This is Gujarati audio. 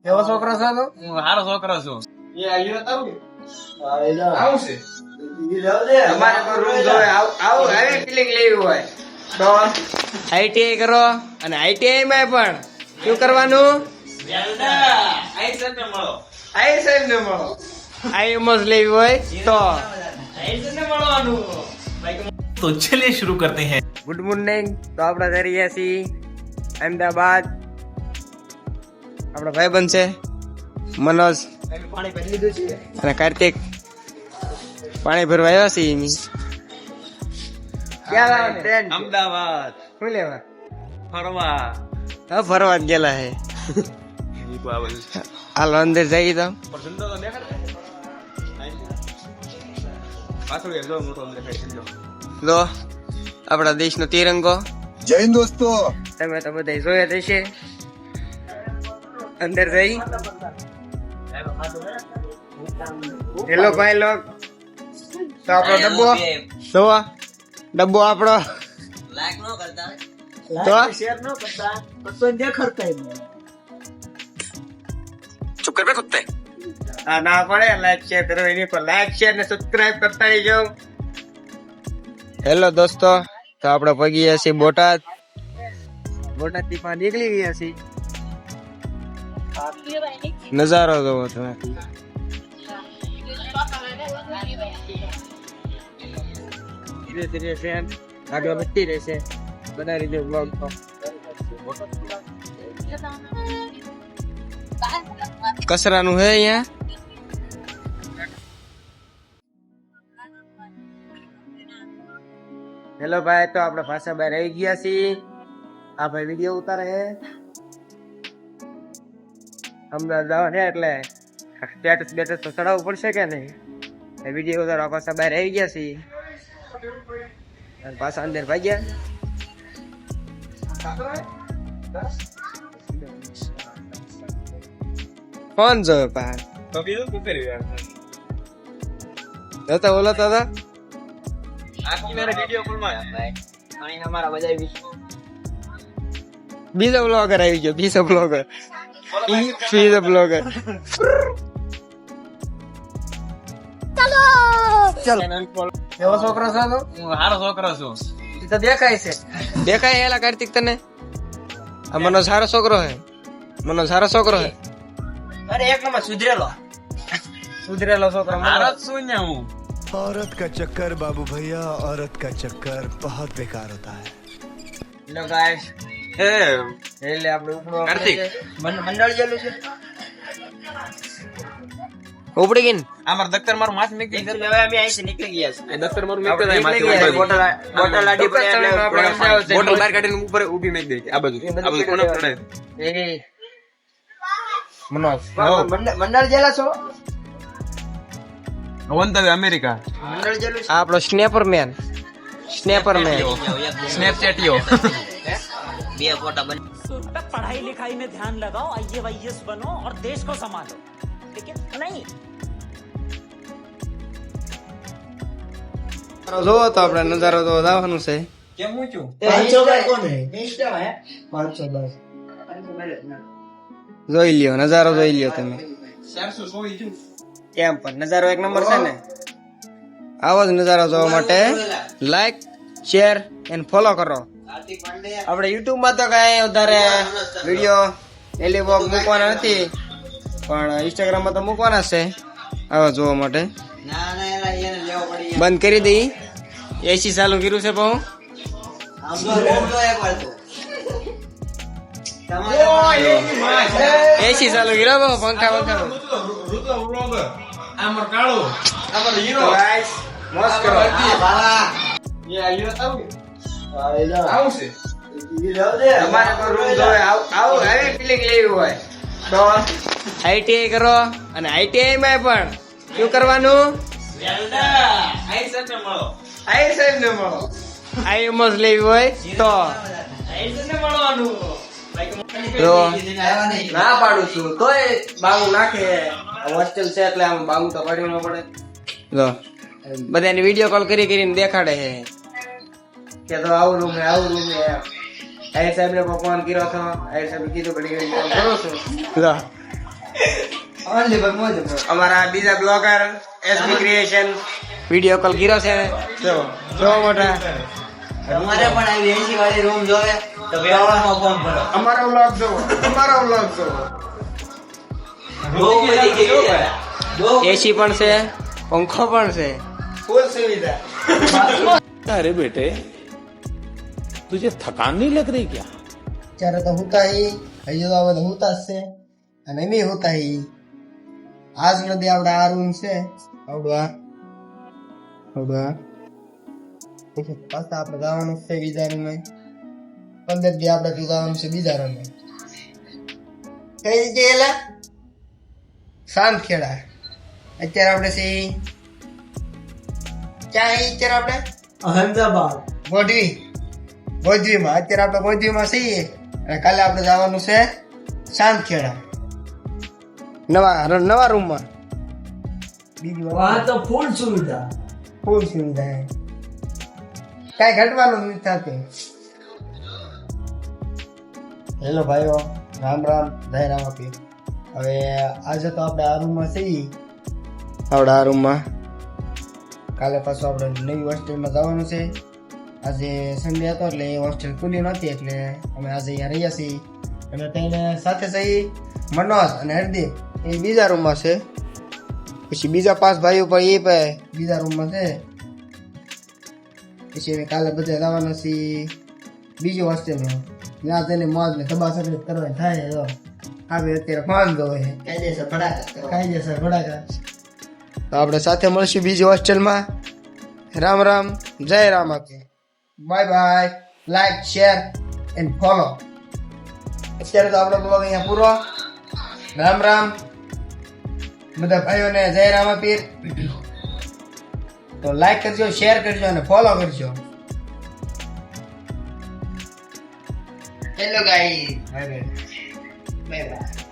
કેવો છોકરો છે તું? હું સારો છોકરો છું. એ આલ્યો તારું આવું છે. અમારે પર રૂમ જોવે આવું આવી ફિલિંગ લેવી હોય તો આઈટીઆઈ કરો અને આઈટીઆઈ માં પણ શું કરવાનું? આઈ સાથે મળો. આઈ સાહેબ ને મળો. આઈએમએસ લેવી હોય તો આઈ સાથે મળવાનું. तो चलिए शुरू करते हैं। Good morning. તો આપણે કરી રહ્યા છીએ અમદાવાદ. આપણા ભાઈબંધ છે મનોજ પાણી ભરી લીધું છે. અને કાર્તિક. પાણી ભરવા આવ્યા છીએ એમ. ક્યાં લાવવાનું? ટ્રેન. અમદાવાદ શું લેવા? ફરવા. હા, ફરવા જ ગયેલા હે. હાલો અંદર જઈએ તો. લો આપણા દેશનો તિરંગો. જય હિન્દ દોસ્તો. તમે તો બધા જોયા જ હશે. અંદર જઈ. હેલો ભાઈ લોક. તો આપણો ડબ્બો જોવા. ડબ્બો આપણો તો શેર નો કરતા તો દેખાડતા चुप कर बे कुत्ते। આ ના પડે. લાઈક શેર કરો. એની પર લાઈક શેર ને સબસ્ક્રાઇબ કરતા રહેજો. હેલો દોસ્તો. તો આપણે પગી ગયા છીએ બોટાદ. બોટાદ થી પણ નીકળી ગયા છીએ. નજારો જોવો તમે. ધીરે ધીરે છે આગળ વધતી રહેશે. બધા રીતે બ્લોગ તો કચરાનું હે અહીંયા. હેલો ભાઈ. તો આપણે પાછા બહાર આવી ગયા છીએ. આ ભાઈ વિડીયો ઉતારે હે. અમદાવાદ જવા છે એટલે સ્ટેટસ બેટસ તો ચડાવવું પડશે કે નહીં. એ વિડીયો ઉતારવા પાછા બહાર આવી ગયા છીએ. અને પાછા અંદર ભાગ્યા. ફોન જોયો પાર તો બીજું શું કર્યું જતા ઓલો તો હતા. આખી મેરે વિડિયો કોલ માં અહીં हमारा બજાવી બીજો બ્લોગર આવી ગયો. બીજો બ્લોગર. બીજો બ્લોગર. ચાલો એવો છોકરો છે તો હું સારો છોકરો છું. ઈ તો દેખાય છે. દેખાય એલા કાર્તિક તને? આ મનો સારો છોકરો હે. મનો સારો છોકરો હે. અરે એક નંબર સુધરેલો. સુધરેલો છોકરો. સારો જ છું ને હું. औरत का चक्कर बाबू भैया, औरत का चक्कर बहुत बेकार होता है। લો ગાઈસ. હે એટલે આપણે ઉપડો કાર્તિક. મંડળ જેલું છે. ઉપડી ગઈ ને? અમાર દફતર મારું માથે નીકળી ગયું. હવે અમે અહીંથી નીકળી ગયા છે. દફતર મારું આપણે નીકળી નીકળી જાય ગયા. માથે. બોટલ આડી પડે એટલે આપણે અમદાવાદ જઈને બોટલ બહાર કાઢીને ઉપર ઊભી મેક દે. આ બાજુ કોને પડે? એ મનોજ. મંડળ જેલા છો? વંતવ્ય અમેરિકા. મંડળ જેલું છે. આ આપણો સ્નેપર મેન. સ્નેપર મેન. સ્નેપચેટિયો. पढ़ाई लिखाई में ध्यान लगाओ, आईएएस बनो और देश को संभालो, ठीक है? नहीं જોવો તો આપણે નજારો તો દાવાનું છે. કેમ હું છું? જોઈ લ્યો નજારો. જોઈ લ્યો તમે. 416 છું. કેમ પણ નજારો એક નંબર છે ને. આવો જ નજારો જોવા માટે લાઈક શેર એન્ડ ફોલો કરો. આપણે યુટ્યુબ માં તો કઈ વધારે વિડીયો ડેલી વ્લોગ મૂકવાના નથી, પણ ઇન્સ્ટાગ્રામ માં તો મૂકવાના છે આવા જોવા માટે. બંધ કરી દઈ. એસી ચાલુ કર્યું છે બહુ. એસી ચાલુ કર્યો બહુ. પંખા પંખા આમર કાળો. આમર હીરો. મસ્ત કરો. એ આલ્યો તારું. આવું છે. અમારે પર રૂમ જોવે આવું આવી ફિલિંગ લેવી હોય તો આઈટીઆઈ કરો અને આઈટીઆઈ માં પણ શું કરવાનું? આઈ સાથે મળો. આઈ સાહેબ ને મળો. આઈએમએસ લેવી હોય તો આઈ સાથે મળવાનું. તો ના પાડું છું તોય બાંગુ નાખે. હોસ્ટેલ છે એટલે આમ બાંગુ તો પાડવું ન પડે. જો બધાને વિડીયો કોલ કરી કરીને દેખાડે છે કે તો આવું રૂમ હે આવું રૂમ હે. આઈ સાહેબ ને ફોન કર્યો હતો. આઈ સાહેબ કીધું ઘડી ઘડી ફોન કરું છું. અમારા બીજા blogger SB creation video call કર્યો છે જો મોટા તમારે પણ આવી 80 વાળી રૂમ જોવે તો વેવાળામાં ફોન કરો. અમારો વ્લોગ જોવો બહુ બધી કેવી છે. બહુ એસી પણ છે પંખો પણ છે ફૂલ સુવિધા अरे बेटे तुझे थकान नहीं लग रही क्या? અત્યારે તો હુતા હી હજી તો બધા હુતા જ છે અને એમ હુતા હી આજ નથી આપડે આ રૂમ છે આવડવા પછી પાછા આપણે જવાનું છે બીજા રૂમે 15 દી આપણે જવાનું છે બીજા રૂમે કઈ જગ્યાએ એલા શાંત ખેડા અત્યારે આપણે છે ક્યાં અત્યારે આપણે અહમદાબાદ ગોધવીમાં અત્યારે આપણે ગોધવીમાં છીએ અને કાલે આપણે જવાનું છે શાંતખેડા નવા રૂમમાં બીજું વહાં તો ફૂલ સુવિધા. ફૂલ સુવિધા હે કઈ ઘટવાનું નથી થતું હેલો ભાઈઓ રામ રામ જય રામ આપી હવે આજે તો આપણે આ રૂમમાં છીએ આપણે આ રૂમમાં કાલે પાછું આપણે નવી હોસ્ટેલમાં જવાનું છે આજે સન્ડે હતો એટલે એ હોસ્ટેલ ખુલી નહોતી એટલે અમે આજે અહીંયા રહ્યા છીએ અને તેને સાથે જઈ મનોજ અને હરદીપ એ બીજા રૂમમાં છે પછી બીજા 5 ભાઈઓ પણ એ પણ બીજા રૂમમાં છે પછી અમે કાલે બધા જવાના છીએ બીજી હોસ્ટેલમાં ત્યાં તેને મોજ ને ધબાસર કરવાની થાય જો આવે અત્યારે ફોન જોવે કાયદેસર ભડાકા તો આપણે સાથે મળશું બીજી હોસ્ટેલમાં રામ રામ જય રામ આપે bye bye like share and follow અત્યારે તો આપણો બ્લોગ અહીંયા પૂરો રામ રામ બધા ભાઈઓને જય રામ પીર તો લાઈક કરજો શેર કરજો અને ફોલો કરજો હેલો ગાઈસ બાય બાય